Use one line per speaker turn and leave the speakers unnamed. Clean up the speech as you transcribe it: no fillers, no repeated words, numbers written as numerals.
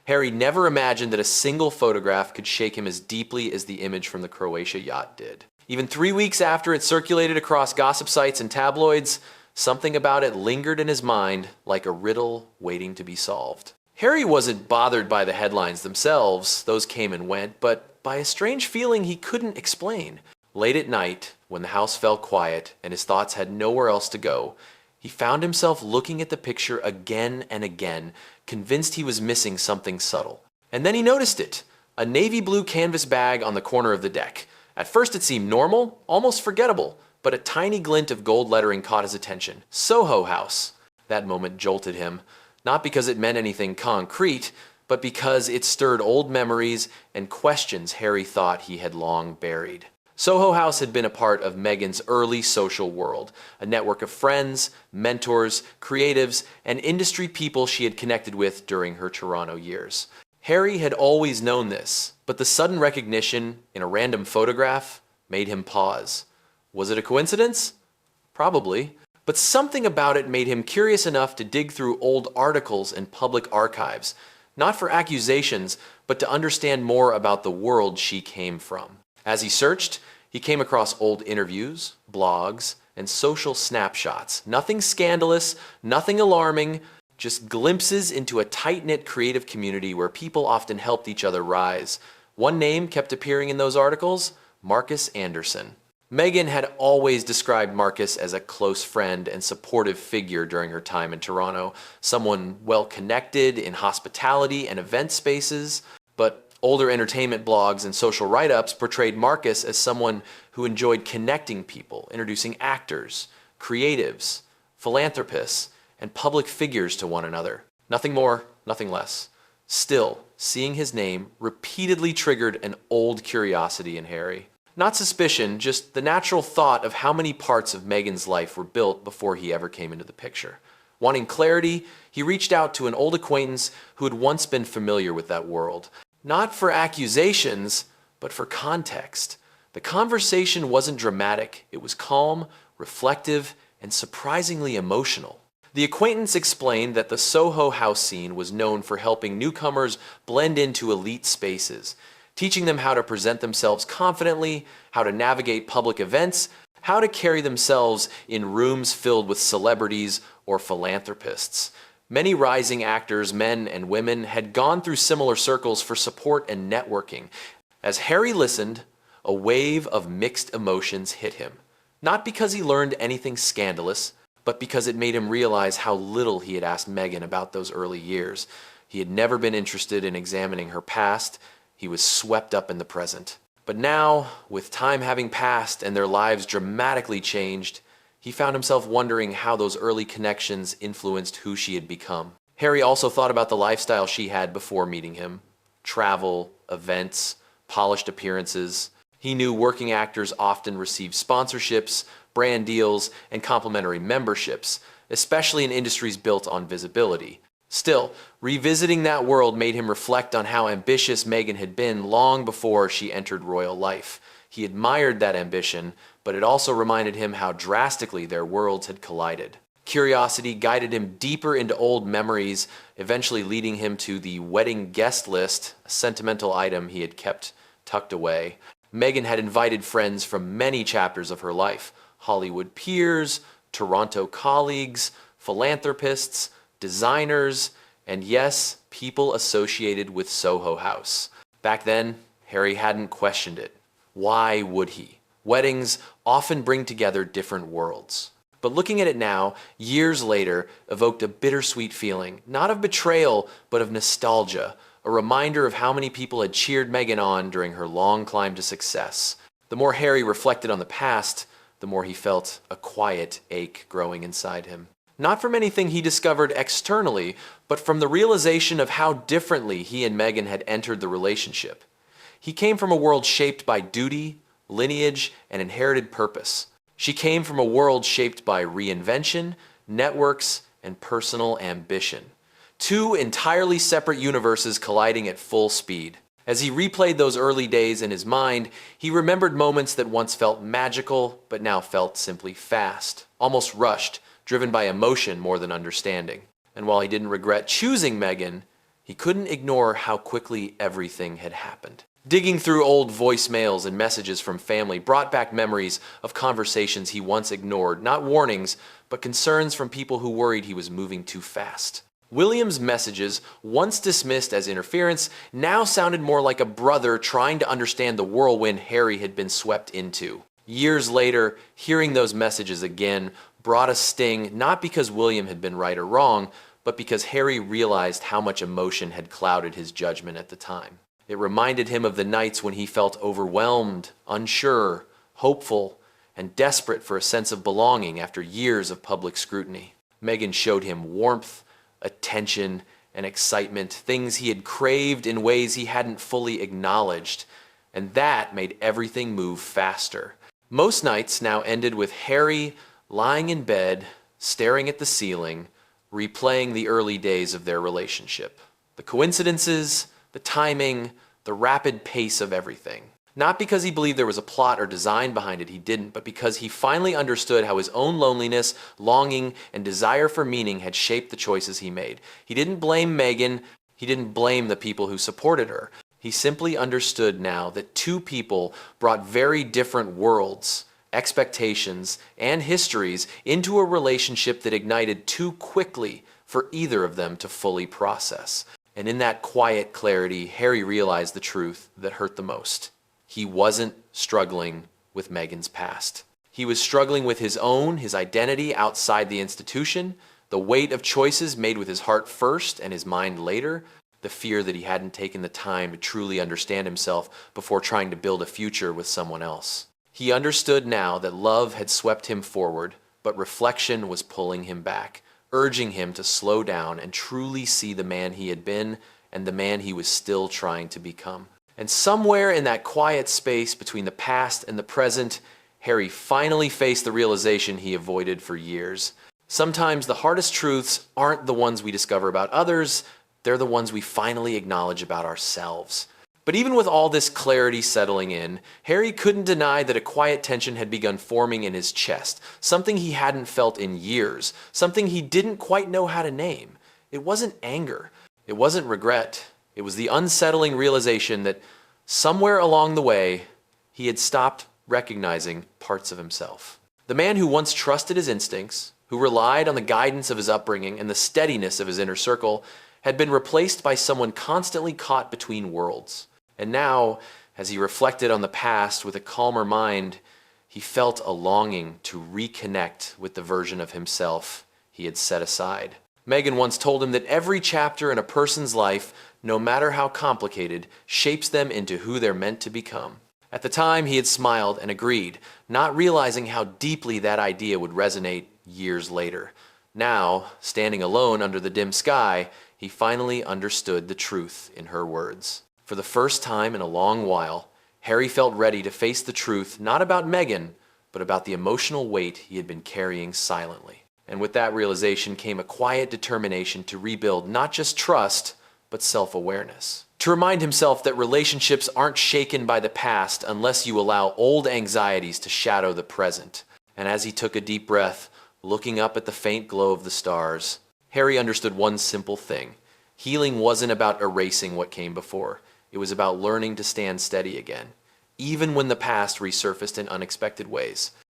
Harry never imagined that a single photograph could shake him as deeply as the image from the Croatia yacht did. Even 3 weeks after it circulated across gossip sites and tabloids, something about it lingered in his mind like a riddle waiting to be solved. Harry wasn't bothered by the headlines themselves, those came and went, but by a strange feeling he couldn't explain. Late at night, when the house fell quiet and his thoughts had nowhere else to go, he found himself looking at the picture again and again, convinced he was missing something subtle. And then he noticed it, a navy blue canvas bag on the corner of the deck. At first it seemed normal, almost forgettable, but a tiny glint of gold lettering caught his attention. Soho House. That moment jolted him, not because it meant anything concrete, but because it stirred old memories and questions Harry thought he had long buried. Soho House had been a part of Meghan's early social world, a network of friends, mentors, creatives, and industry people she had connected with during her Toronto years. Harry had always known this, but the sudden recognition in a random photograph made him pause. Was it a coincidence? Probably. But something about it made him curious enough to dig through old articles and public archives, not for accusations, but to understand more about the world she came from. As he searched, he came across old interviews, blogs, and social snapshots. Nothing scandalous, nothing alarming, just glimpses into a tight-knit creative community where people often helped each other rise. One name kept appearing in those articles: Marcus Anderson. Meghan had always described Marcus as a close friend and supportive figure during her time in Toronto, someone well-connected in hospitality and event spaces, but older entertainment blogs and social write-ups portrayed Marcus as someone who enjoyed connecting people, introducing actors, creatives, philanthropists, and public figures to one another. Nothing more, nothing less. Still, seeing his name repeatedly triggered an old curiosity in Harry. Not suspicion, just the natural thought of how many parts of Meghan's life were built before he ever came into the picture. Wanting clarity, he reached out to an old acquaintance who had once been familiar with that world. Not for accusations, but for context. The conversation wasn't dramatic. It was calm, reflective, and surprisingly emotional. The acquaintance explained that the Soho House scene was known for helping newcomers blend into elite spaces, teaching them how to present themselves confidently, how to navigate public events, how to carry themselves in rooms filled with celebrities or philanthropists. Many rising actors, men and women, had gone through similar circles for support and networking. As Harry listened, a wave of mixed emotions hit him. Not because he learned anything scandalous, but because it made him realize how little he had asked Meghan about those early years. He had never been interested in examining her past. He was swept up in the present. But now, with time having passed and their lives dramatically changed, he found himself wondering how those early connections influenced who she had become. Harry also thought about the lifestyle she had before meeting him. Travel, events, polished appearances. He knew working actors often received sponsorships, brand deals, and complimentary memberships, especially in industries built on visibility. Still, revisiting that world made him reflect on how ambitious Meghan had been long before she entered royal life. He admired that ambition, but it also reminded him how drastically their worlds had collided. Curiosity guided him deeper into old memories, eventually leading him to the wedding guest list, a sentimental item he had kept tucked away. Meghan had invited friends from many chapters of her life: Hollywood peers, Toronto colleagues, philanthropists, designers, and yes, people associated with Soho House. Back then, Harry hadn't questioned it. Why would he? Weddings often bring together different worlds. But looking at it now, years later, evoked a bittersweet feeling, not of betrayal, but of nostalgia, a reminder of how many people had cheered Meghan on during her long climb to success. The more Harry reflected on the past, the more he felt a quiet ache growing inside him. Not from anything he discovered externally, but from the realization of how differently he and Meghan had entered the relationship. He came from a world shaped by duty, lineage, and inherited purpose. She came from a world shaped by reinvention, networks, and personal ambition. Two entirely separate universes colliding at full speed. As he replayed those early days in his mind, he remembered moments that once felt magical, but now felt simply fast, almost rushed, driven by emotion more than understanding. And while he didn't regret choosing Meghan, He couldn't ignore how quickly everything had happened. Digging through old voicemails and messages from family brought back memories of conversations he once ignored, not warnings, but concerns from people who worried he was moving too fast. William's messages, once dismissed as interference, now sounded more like a brother trying to understand the whirlwind Harry had been swept into. Years later, hearing those messages again brought a sting, not because William had been right or wrong, but because Harry realized how much emotion had clouded his judgment at the time. It reminded him of the nights when he felt overwhelmed, unsure, hopeful, and desperate for a sense of belonging after years of public scrutiny. Meghan showed him warmth, attention, and excitement, things he had craved in ways he hadn't fully acknowledged, and that made everything move faster. Most nights now ended with Harry lying in bed, staring at the ceiling, replaying the early days of their relationship. The coincidences, the timing, the rapid pace of everything. Not because he believed there was a plot or design behind it, he didn't, but because he finally understood how his own loneliness, longing, and desire for meaning had shaped the choices he made. He didn't blame Meghan, he didn't blame the people who supported her. He simply understood now that two people brought very different worlds, expectations, and histories into a relationship that ignited too quickly for either of them to fully process. And in that quiet clarity, Harry realized the truth that hurt the most. He wasn't struggling with Meghan's past. He was struggling with his identity outside the institution, the weight of choices made with his heart first and his mind later, the fear that he hadn't taken the time to truly understand himself before trying to build a future with someone else. He understood now that love had swept him forward, but reflection was pulling him back, urging him to slow down and truly see the man he had been and the man he was still trying to become. And somewhere in that quiet space between the past and the present, Harry finally faced the realization he avoided for years. Sometimes the hardest truths aren't the ones we discover about others, they're the ones we finally acknowledge about ourselves. But even with all this clarity settling in, Harry couldn't deny that a quiet tension had begun forming in his chest, something he hadn't felt in years, something he didn't quite know how to name. It wasn't anger, it wasn't regret, it was the unsettling realization that somewhere along the way, he had stopped recognizing parts of himself. The man who once trusted his instincts, who relied on the guidance of his upbringing and the steadiness of his inner circle, had been replaced by someone constantly caught between worlds. And now, as he reflected on the past with a calmer mind, he felt a longing to reconnect with the version of himself he had set aside. Meghan once told him that every chapter in a person's life, no matter how complicated, shapes them into who they're meant to become. At the time, he had smiled and agreed, not realizing how deeply that idea would resonate years later. Now, standing alone under the dim sky, he finally understood the truth in her words. For the first time in a long while, Harry felt ready to face the truth not about Meghan, but about the emotional weight he had been carrying silently. And with that realization came a quiet determination to rebuild not just trust, but self-awareness. To remind himself that relationships aren't shaken by the past unless you allow old anxieties to shadow the present. And as he took a deep breath, looking up at the faint glow of the stars, Harry understood one simple thing. Healing wasn't about erasing what came before. It was about learning to stand steady again, even when the past resurfaced in unexpected ways.